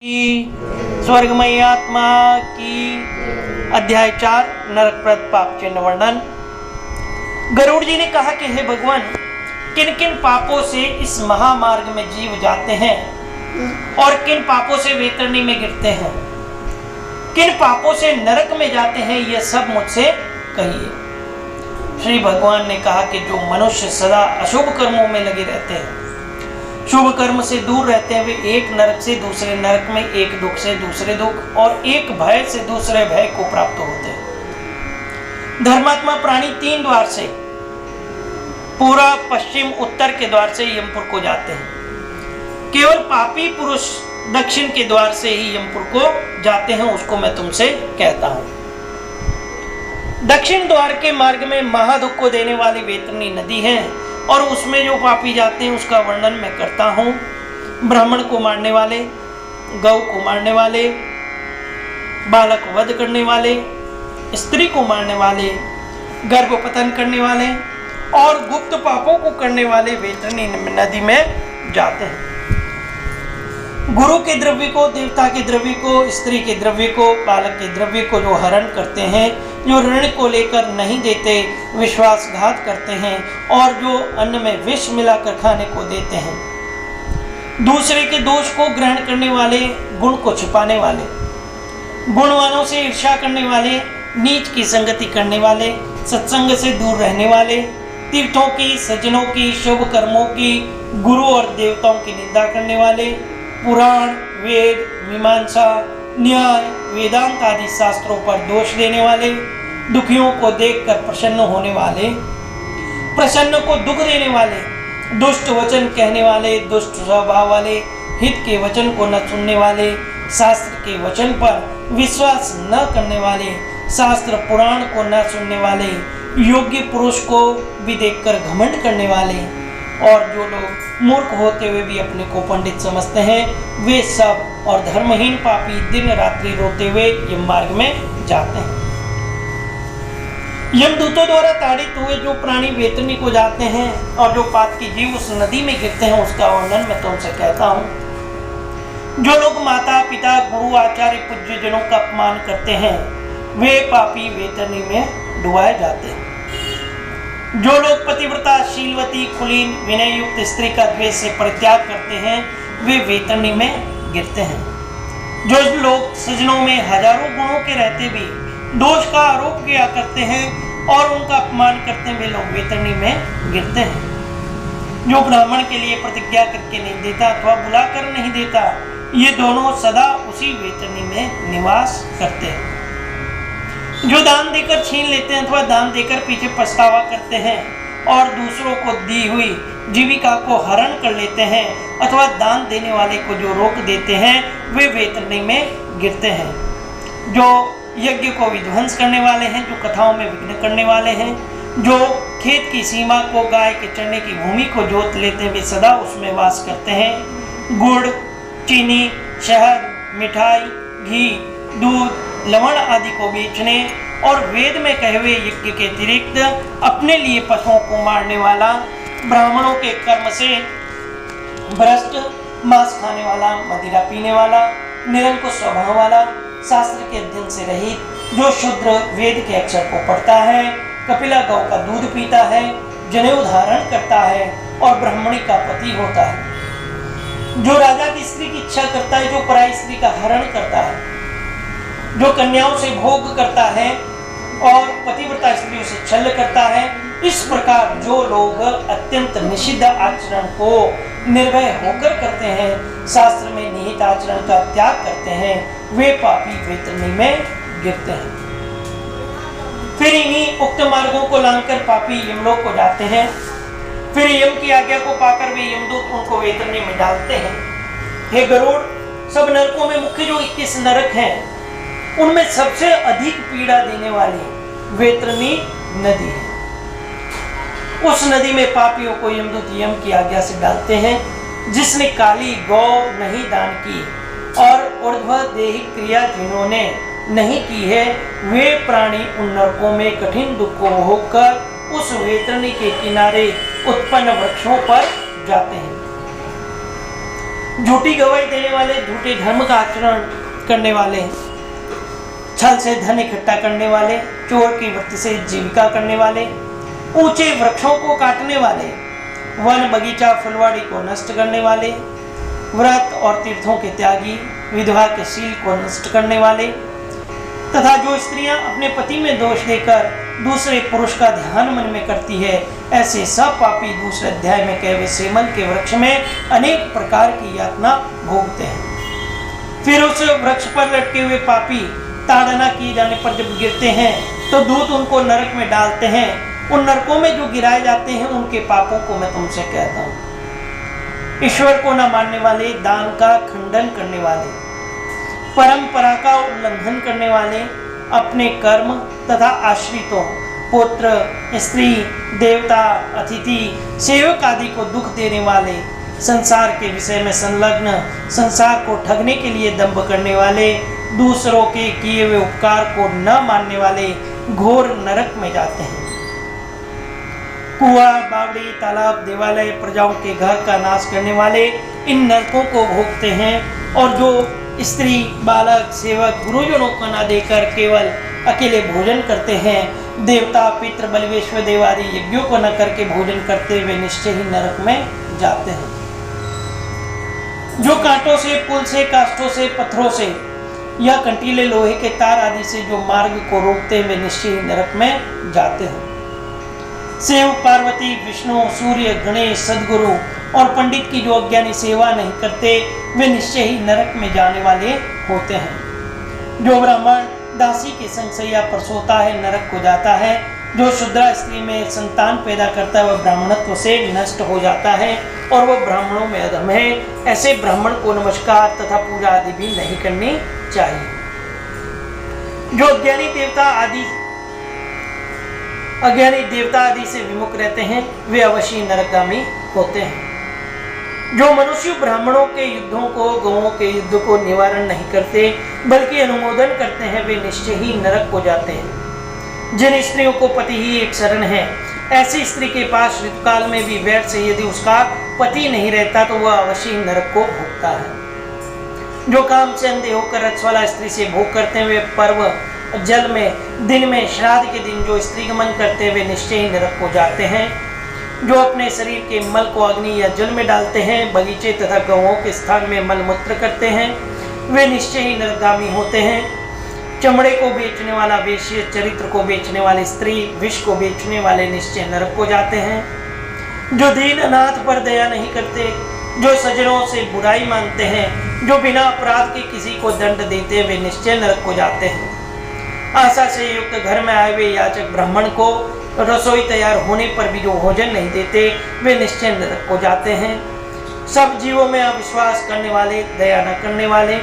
स्वर्गमयी आत्मा की। अध्याय 4 नरकप्रद पाप चिन्ह वर्णन। गरुड़ जी ने कहा कि हे भगवान, किन किन पापों से इस महामार्ग में जीव जाते हैं और किन पापों से वैतरणी में गिरते हैं, किन पापों से नरक में जाते हैं, यह सब मुझसे कहिए। श्री भगवान ने कहा कि जो मनुष्य सदा अशुभ कर्मों में लगे रहते हैं, शुभ कर्म से दूर रहते हैं, वे एक नरक से दूसरे नरक में, एक दुख से दूसरे दुख और एक भय से दूसरे भय को प्राप्त होते हैं। धर्मात्मा प्राणी 3 द्वार से, पूरा, पश्चिम, उत्तर के द्वार से यमपुर को जाते हैं। केवल पापी पुरुष दक्षिण के द्वार से ही यमपुर को जाते हैं, उसको मैं तुमसे कहता हूं। दक्षिण द्वार के मार्ग में महादुख को देने वाली वैतरणी नदी है और उसमें जो पापी जाते हैं उसका वर्णन मैं करता हूँ। ब्राह्मण को मारने वाले, गौ को मारने वाले, बालक वध करने वाले, स्त्री को मारने वाले, गर्भपतन करने वाले और गुप्त पापों को करने वाले वैतरणी नदी में जाते हैं। गुरु के द्रव्य को, देवता के द्रव्य को, स्त्री के द्रव्य को, बालक के द्रव्य को जो हरण करते हैं, जो ऋण को लेकर नहीं देते, विश्वासघात करते हैं और जो अन्न में विष मिलाकर खाने को देते हैं, दूसरे के दोष को ग्रहण करने वाले, गुण को छिपाने वाले, गुणवानों से ईर्ष्या करने वाले, नीच की संगति करने वाले, सत्संग से दूर रहने वाले, तीर्थों की, सज्जनों की, शुभ कर्मों की, गुरु और देवताओं की निंदा करने वाले, पुराण, वेद, मीमांसा, न्याय, वेदांत आदि शास्त्रों पर दोष देने वाले, दुखियों को देखकर प्रसन्न होने वाले, प्रसन्न को दुख देने वाले, दुष्ट वचन कहने वाले, दुष्ट स्वभाव वाले, हित के वचन को न सुनने वाले, शास्त्र के वचन पर विश्वास न करने वाले, शास्त्र पुराण को न सुनने वाले, योग्य पुरुष को भी देखकर घमंड करने वाले और जो लोग मूर्ख होते हुए भी अपने को पंडित समझते हैं, वे सब और धर्महीन पापी दिन रात्रि रोते हुए यम मार्ग में जाते हैं। यमदूतों द्वारा ताड़ित हुए जो प्राणी वैतरणी को जाते हैं और जो पाप की जीव उस नदी में गिरते हैं, उसका वर्णन मैं तुमसे कहता हूँ। जो लोग माता पिता, गुरु, आचार्य, पूज्य जनों का अपमान करते हैं, वे पापी वैतरणी में डुबाए जाते हैं। जो लोग पतिव्रता, शीलवती, कुलीन, विनय युक्त स्त्री का द्वेष से परित्याग करते हैं, वे वैतरणी में गिरते हैं। जो लोग सज्जनों में हजारों गुणों के रहते भी दोष का आरोप किया करते हैं और उनका अपमान करते हैं, वे लोग वैतरणी में गिरते हैं। जो ब्राह्मण के लिए प्रतिज्ञा करके नहीं देता अथवा बुलाकर नहीं देता, ये दोनों सदा उसी वैतरणी में निवास करते हैं। जो दान देकर छीन लेते हैं अथवा दान देकर पीछे पछतावा करते हैं और दूसरों को दी हुई जीविका को हरण कर लेते हैं अथवा दान देने वाले को जो रोक देते हैं, वे वैतरणी में गिरते हैं। जो यज्ञ को विध्वंस करने वाले हैं, जो कथाओं में विघ्न करने वाले हैं, जो खेत की सीमा को, गाय के चरने की भूमि को जोत लेते हैं, वे सदा उसमें वास करते हैं। गुड़, चीनी, शहद, मिठाई, घी, दूध, लवण आदि को बेचने और वेद में कहे हुए यज्ञ के अतिरिक्त अपने लिए पशुओं को मारने वाला, ब्राह्मणों के कर्म से भ्रष्ट, मांस खाने वाला, मदिरा पीने वाला, निरंकुश स्वभाव वाला, शास्त्र के अध्ययन से रहित, जो शूद्र वेद के अक्षर को पढ़ता है, कपिला गौ का दूध पीता है, जनेऊ धारण करता है और ब्राह्मणी का पति होता है, जो राजा की स्त्री की इच्छा करता है, जो पराई स्त्री का हरण करता है, जो कन्याओं से भोग करता है और पतिव्रता स्त्रियों से छल करता है, इस प्रकार जो लोग अत्यंत निषिद्ध आचरण को निर्भय होकर करते हैं, शास्त्र में निहित आचरण का त्याग करते हैं, वे पापी वैतरणी में गिरते हैं। फिर इन्हीं उक्त मार्गों को लांघकर पापी यमलोक को जाते हैं। फिर यम की आज्ञा को पाकर वे यमदूत उनको वैतरणी में डालते हैं। हे गरुड़, सब नरकों में मुख्य जो 21 नरक हैं, उनमें सबसे अधिक पीड़ा देने वाली वैतरणी नदी है। उस नदी में पापियों को यमदूत यम की आज्ञा से डालते हैं। जिसने काली गौ नहीं दान की और ऊर्ध्व देहिक क्रिया जिन्होंने नहीं की है, वे प्राणी उन नरकों में कठिन दुख को होकर उस वैतरणी के किनारे उत्पन्न वृक्षों पर जाते हैं। झूठी गवाही देने वाले, झूठे धर्म का आचरण करने वाले, छल से धन इकट्ठा करने वाले, चोर की वृत्ति से जीविका करने वाले, ऊंचे वृक्षों को काटने वाले, वन बगीचा फुलवाड़ी को नष्ट करने वाले, व्रत और तीर्थों के त्यागी, विधवा के शील को नष्ट करने वाले, तथा जो स्त्रियां अपने पति में दोष देकर दूसरे पुरुष का ध्यान मन में करती है, ऐसे सब पापी दूसरे अध्याय में कहे हुए सेमल के वृक्ष में अनेक प्रकार की यातना भोगते हैं। फिर उस वृक्ष पर लटके हुए पापी ताड़ना किए जाने पर जब गिरते हैं तो दूत उनको नरक में डालते हैं। उन नरकों में जो गिराए जाते हैं उनके पापों को मैं तुमसे कहता हूँ। ईश्वर को न मानने वाले, दान का खंडन करने वाले, परंपरा का उल्लंघन करने वाले, अपने कर्म तथा आश्रितों, पुत्र, स्त्री, देवता, अतिथि, सेवक आदि को दुख देने वाले, संसार के विषय में संलग्न, संसार को ठगने के लिए दंभ करने वाले, दूसरों के किए हुए उपकार को न मानने वाले घोर नरक में जाते हैं। कुआं, बावड़ी, तालाब, देवालय, प्रजाओं के घर का नाश करने वाले इन नरकों को भोगते हैं। और जो स्त्री, बालक, सेवक गुरुजनों को न देकर केवल अकेले भोजन करते हैं, देवता, पितृ, बलिवेश्वर देव आदि यज्ञों को न करके भोजन करते हुए निश्चय ही नरक में जाते हैं। जो कांटों से, पुल से, काष्ठों से, पत्थरों से या कंटीले लोहे के तार आदि से जो मार्ग को रोकते हुए निश्चय ही नरक में जाते हैं। शिव, पार्वती, विष्णु, सूर्य, गणेश, सदगुरु और पंडित की जो अज्ञानी सेवा नहीं करते वे निश्चय ही नरक में जाने वाले होते हैं। जो ब्राह्मण दासी के संग सैया पर सोता है नरक को जाता है। जो शुद्रा स्त्री में संतान पैदा करता है वह ब्राह्मणत्व से नष्ट हो जाता है और वह ब्राह्मणों में अधम है। ऐसे ब्राह्मण को नमस्कार तथा पूजा आदि भी नहीं करनी चाहिए। जो अज्ञानी देवता आदि से विमुख रहते हैं वे अवश्य नरकगामी होते हैं। जो मनुष्य ब्राह्मणों के युद्धों को, गौओं के युद्ध को निवारण नहीं करते बल्कि अनुमोदन करते हैं वे निश्चय ही नरक को जाते हैं। जिन स्त्रियों को पति ही एक शरण है, ऐसी स्त्री के पास ऋतुकाल में भी वैर से यदि उसका पति नहीं रहता तो वह अवश्य ही नरक को भोगता है। जो काम से अंधे होकर रजस्वला स्त्री से भोग करते हैं वे पर्व, जल में, दिन में, श्राद्ध के दिन जो स्त्री गमन करते हुए निश्चय ही नरक को जाते हैं। जो अपने शरीर के मल को अग्नि या जल में डालते हैं, बगीचे तथा गौओं के स्थान में मल मूत्र करते हैं वे निश्चय ही नरकगामी होते हैं। चमड़े को बेचने वाला वेश्य, चरित्र को बेचने वाली स्त्री, विष को बेचने वाले निश्चय नरक को जाते हैं। जो दीन अनाथ पर दया नहीं करते, जो सज्जनों से बुराई मानते हैं, जो बिना अपराध के किसी को दंड देते वे निश्चय नरक को जाते हैं। आशा से युक्त घर में आए हुए याचक ब्राह्मण को रसोई तैयार होने पर भी जो भोजन नहीं देते वे निश्चय नरक को जाते हैं। सब जीवों में अविश्वास करने वाले, दया न करने वाले,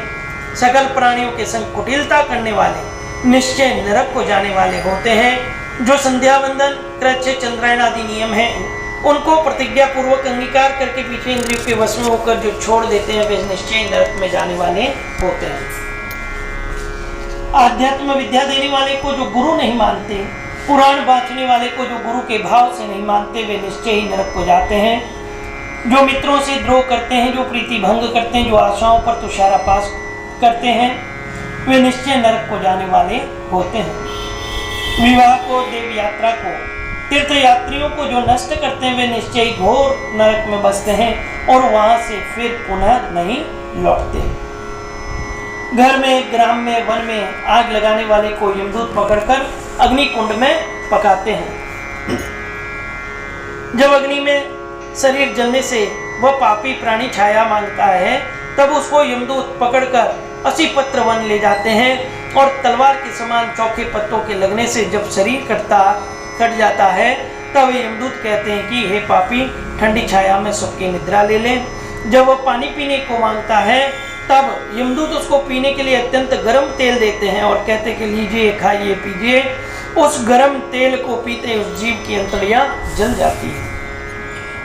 सकल प्राणियों के संग कुटिलता करने वाले निश्चय नरक को जाने वाले होते हैं। जो संध्या वंदन, कृच्छ, चंद्रायण आदि नियम हैं उनको प्रतिज्ञा पूर्वक अंगीकार करके पीछे इंद्रियों के वश में होकर जो छोड़ देते हैं वे निश्चय नरक में जाने वाले होते हैं। आध्यात्म विद्या देने वाले को जो गुरु नहीं मानते, पुराण बांचने वाले को जो गुरु के भाव से नहीं मानते वे निश्चय ही नरक को जाते हैं। जो मित्रों से द्रोह करते हैं, जो प्रीति भंग करते हैं, जो आशाओं पर तुषारापात करते हैं वे निश्चय नरक को जाने वाले होते हैं। विवाह को, देव यात्रा को, तीर्थ यात्रियों को जो नष्ट करते हैं वे निश्चय ही घोर नरक में बसते हैं और वहां से फिर पुनः नहीं लौटते। घर में, ग्राम में, वन में आग लगाने वाले को यमदूत पकड़कर अग्नि कुंड में पकाते हैं। जब अग्नि में शरीर जलने से वह पापी प्राणी छाया मांगता है तब उसको यमदूत पकड़कर 80 पत्र वन ले जाते हैं और तलवार के समान चौखे पत्तों के लगने से जब शरीर कट जाता है तब यमदूत कहते हैं कि हे पापी, ठंडी छाया में सुख की निद्रा ले लें। जब वह पानी पीने को मांगता है तब यमदूत उसको पीने के लिए अत्यंत गर्म तेल देते हैं और कहते हैं कि लीजिए, खाइए, पीजिए। उस गर्म तेल को पीते उस जीव की अंतड़ियां जल जाती है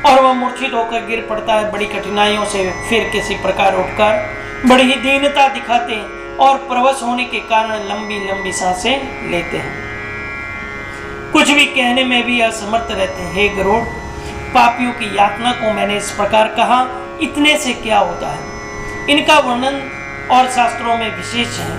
और वह मूर्छित होकर गिर पड़ता है। बड़ी कठिनाइयों से फिर किसी प्रकार उठकर बड़ी ही दीनता दिखाते और परवश होने के कारण लंबी लंबी सांसें लेते हैं। कुछ भी कहने में भी असमर्थ रहते हैं। हे गरुड़, पापियों की यातना को मैंने इस प्रकार कहा, इतने से क्या होता है? इनका वर्णन और शास्त्रों में विशेष है।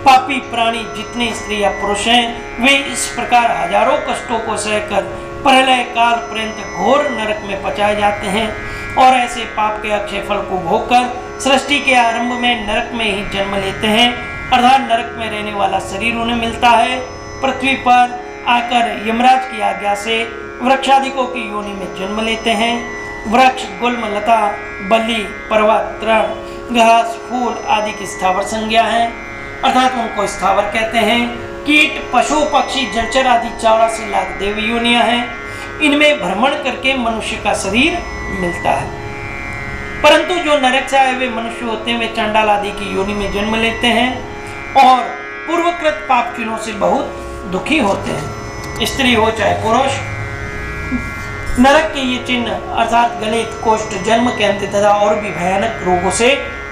पापी प्राणी जितने स्त्री या पुरुष हैं वे इस प्रकार हजारों कष्टों को सहकर प्रलय काल पर्यंत घोर नरक में पचाए जाते हैं और ऐसे पाप के अक्षय फल को भोगकर सृष्टि के आरंभ में नरक में ही जन्म लेते हैं, अर्थात नरक में रहने वाला शरीर उन्हें मिलता है। पृथ्वी पर आकर यमराज की आज्ञा से वृक्षादिकों की योनि में जन्म लेते हैं। वृक्ष, गुल्म, लता, बल्ली, पर्वत, तृण, घास, फूल आदि की स्थावर संज्ञा है, अर्थात उनको स्थावर कहते हैं। कीट, पशु, पक्षी, जलचर आदि 84 लाख देव योनियां हैं। इनमें भ्रमण करके मनुष्य का शरीर मिलता है। परंतु जो नरक से आए हुए मनुष्य होते हैं वे चांडाल आदि की योनि में जन्म लेते हैं और पूर्वकृत पाप चिन्हों से बहुत दुखी होते हैं, स्त्री हो चाहे पुरुष। नरक के ये चिन्ह अर्थात गलित, कोष्ठ, जन्म के अंत तथा और भी भयानक रोगों से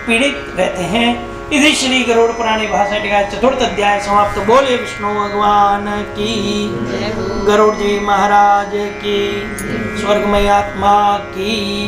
पीड़ित रहते हैं। इसी श्री गरुड़ पुराणी भाषा टीका 4th अध्याय समाप्त। बोले विष्णु भगवान की, गरुड़ जी महाराज की, स्वर्गमय आत्मा की।